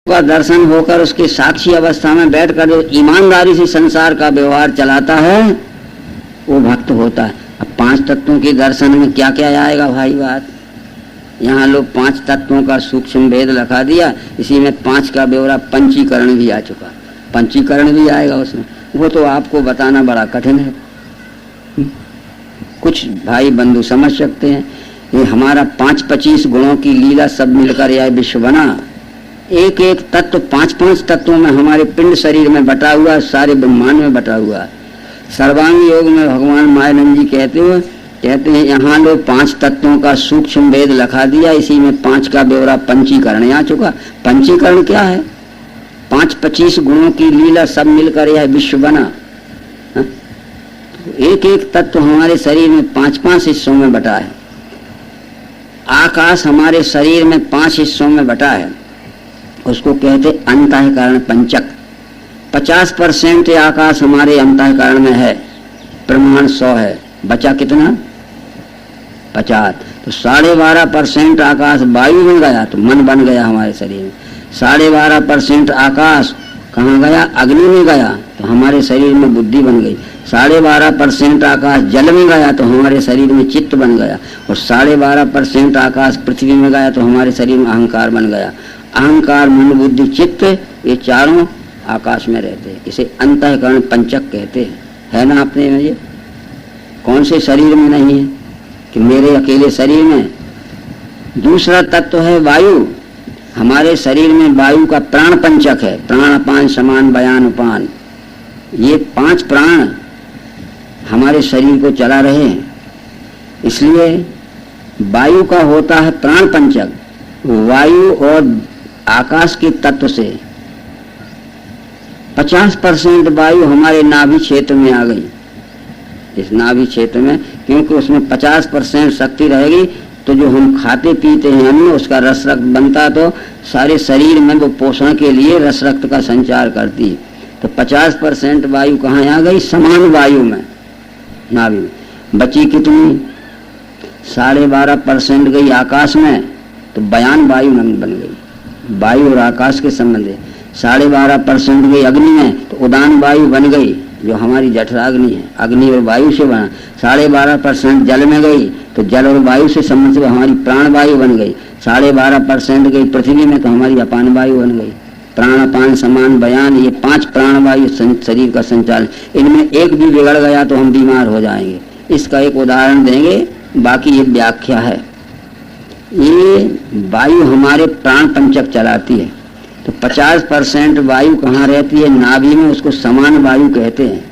का दर्शन होकर उसके साक्षी अवस्था में बैठकर जो ईमानदारी से संसार का व्यवहार चलाता है वो भक्त होता है। अब 5 तत्वों के दर्शन में क्या क्या आएगा भाई बात। यहाँ लोग 5 तत्वों का सूक्ष्म भेद लगा दिया, इसी में 5 का ब्यौरा पंचीकरण भी आ चुका। पंचीकरण भी आएगा उसमें, वो तो आपको बताना बड़ा कठिन है। कुछ भाई बंधु समझ सकते हैं। ये हमारा 5-25 गुणों की लीला सब मिलकर यह विश्व बना। एक एक तत्व 5-5 तत्वों में हमारे पिंड शरीर में बटा हुआ, सारे ब्रह्मांड में बटा हुआ। सर्वांग योग में भगवान मायानंद जी कहते हैं यहाँ लोग 5 तत्वों का सूक्ष्म भेद लखा दिया, इसी में 5 का ब्यौरा पंचीकरण आ चुका। पंचीकरण क्या है? 5-25 गुणों की लीला सब मिलकर यह विश्व बना। एक एक तत्व हमारे शरीर में 5-5 हिस्सों में बटा है। आकाश हमारे शरीर में 5 हिस्सों में बटा है, उसको कहते अंतःकरण पंचक। 50% आकाश हमारे अंतःकरण में है, प्रमाण 100 है, बचा कितना? 50। तो 12.5% आकाश वायु में गया तो मन बन गया हमारे शरीर में। 12.5% आकाश कहाँ गया? अग्नि में गया तो हमारे शरीर में बुद्धि बन गई। 12.5% आकाश जल में गया तो हमारे शरीर में चित्त बन गया। और 12.5% आकाश पृथ्वी में गया तो हमारे शरीर में अहंकार बन गया। अहंकार, मन, बुद्धि, चित्त, ये चारों आकाश में रहते हैं। इसे अंतःकरण पंचक कहते हैं। है ना अपने में? ये कौन से शरीर में नहीं है कि मेरे अकेले शरीर में? दूसरा तत्व है वायु। हमारे शरीर में वायु का प्राण पंचक है। प्राण, अपान, समान, व्यान, उपान, ये 5 प्राण हमारे शरीर को चला रहे हैं। इसलिए वायु का होता है प्राण पंचक। वायु और आकाश के तत्व से 50% वायु हमारे नाभि क्षेत्र में आ गई। इस नाभि क्षेत्र में, क्योंकि उसमें 50% शक्ति रहेगी तो जो हम खाते पीते हैं अन्न, उसका रस रक्त बनता तो सारे शरीर में वो पोषण के लिए रस रक्त का संचार करती है। तो 50% वायु कहाँ आ गई? समान वायु में, नाभि में। बची कितनी? 12.5% गई आकाश में, तो बयान वायु बन गई। वायु और आकाश के संबंध है। 12.5% गई अग्नि में, तो उदान वायु बन गई जो हमारी जठराग्नि है, अग्नि और वायु से बना। 12.5% जल में गई तो जल और वायु से संबंध से हमारी प्राण वायु बन गई। 12.5% गई पृथ्वी में तो हमारी अपान वायु बन गई। प्राण, अपान, समान, व्यान, ये 5 प्राण वायु शरीर का संचालन। इनमें एक भी बिगड़ गया तो हम बीमार हो जाएंगे। इसका एक उदाहरण देंगे, बाकी ये व्याख्या है। ये वायु हमारे प्राण पंचक चलाती है। तो 50% वायु कहाँ रहती है? नाभि में, उसको समान वायु कहते हैं।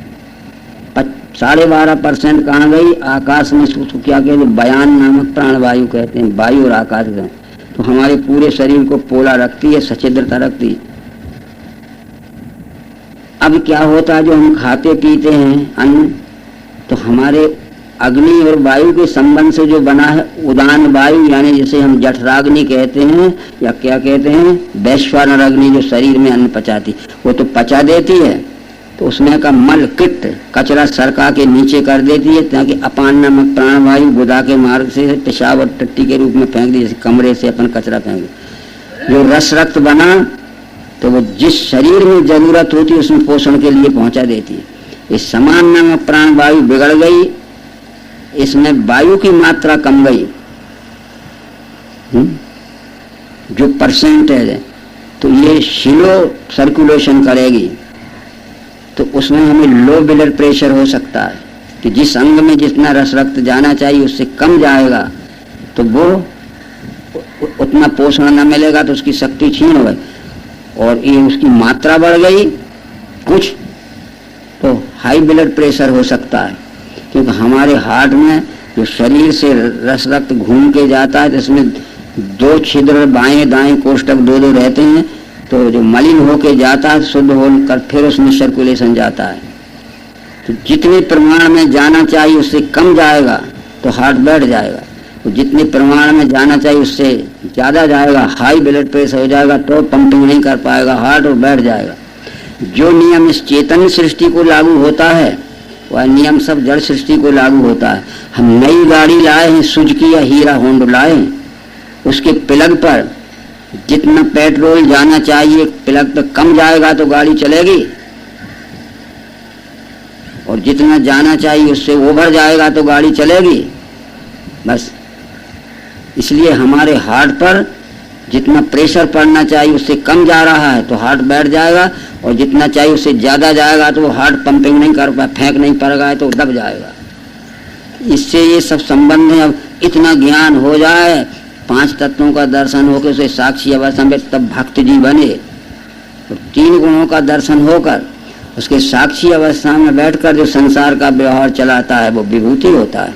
12.5% कहाँ गई? आकाश में, उसको क्या कहते हैं? बयान नामक प्राण वायु कहते हैं। वायु और आकाश में तो हमारे पूरे शरीर को पोला रखती है, सच्छिद्रता रखती है। अब क्या होता है, जो हम खाते पीते हैं अन्न, तो हमारे अग्नि और वायु के संबंध से जो बना है उदान वायु, यानी जिसे हम जठराग्नि कहते हैं या क्या कहते हैं, वैश्वानर अग्नि, जो शरीर में अन्न पचाती, वो तो पचा देती है। तो उसमें का मल, किट, कचरा सरका के नीचे कर देती है, ताकि अपान नामक प्राण वायु गुदा के मार्ग से पेशाब और टट्टी के रूप में फेंक दी, जैसे कमरे से अपन कचरा फेंक। जो रस रक्त बना तो वो जिस शरीर में जरूरत होती है उसमें पोषण के लिए पहुंचा देती है। इस समान नामक प्राण वायु बिगड़ गई, इसमें वायु की मात्रा कम गई, जो परसेंटेज है, तो ये स्लो सर्कुलेशन करेगी, तो उसमें हमें लो ब्लड प्रेशर हो सकता है कि जिस अंग में जितना रस रक्त जाना चाहिए उससे कम जाएगा, तो वो उतना पोषण न मिलेगा तो उसकी शक्ति क्षीण हो गई, और ये उसकी मात्रा बढ़ गई कुछ, तो हाई ब्लड प्रेशर हो सकता है। क्योंकि हमारे हार्ट में जो शरीर से रस रक्त घूम के जाता है, जिसमें 2 छिद्र बाएं दाएं कोष्ठक 2 रहते हैं, तो जो मलिन होके जाता है शुद्ध होकर फिर उसमें सर्कुलेशन जाता है। तो जितने प्रमाण में जाना चाहिए उससे कम जाएगा तो हार्ट बैठ जाएगा, तो जितने प्रमाण में जाना चाहिए उससे ज़्यादा जाएगा, हाई ब्लड प्रेशर हो जाएगा, तो पंपिंग नहीं कर पाएगा हार्ट और बैठ जाएगा। जो नियम इस चेतन सृष्टि को लागू होता है वह नियम सब जड़ सृष्टि को लागू होता है। हम नई गाड़ी लाए हैं, सुजुकी या हीरा होंडा लाए, उसके प्लग पर जितना पेट्रोल जाना चाहिए प्लग पे कम जाएगा तो गाड़ी चलेगी, और जितना जाना चाहिए उससे ओवर जाएगा तो गाड़ी चलेगी। बस इसलिए हमारे हार्ट पर जितना प्रेशर पड़ना चाहिए उससे कम जा रहा है तो हार्ट बैठ जाएगा, और जितना चाहिए उससे ज़्यादा जाएगा तो वो हार्ट पंपिंग नहीं कर पाए, फेंक नहीं पड़ेगा तो दब जाएगा। इससे ये सब संबंध है। अब इतना ज्ञान हो जाए, 5 तत्वों का दर्शन होकर उसे साक्षी अवस्था में तब भक्त जी बने, तो 3 गुणों का दर्शन होकर उसके साक्षी अवस्था में बैठकर जो संसार का व्यवहार चलाता है वो विभूति होता है।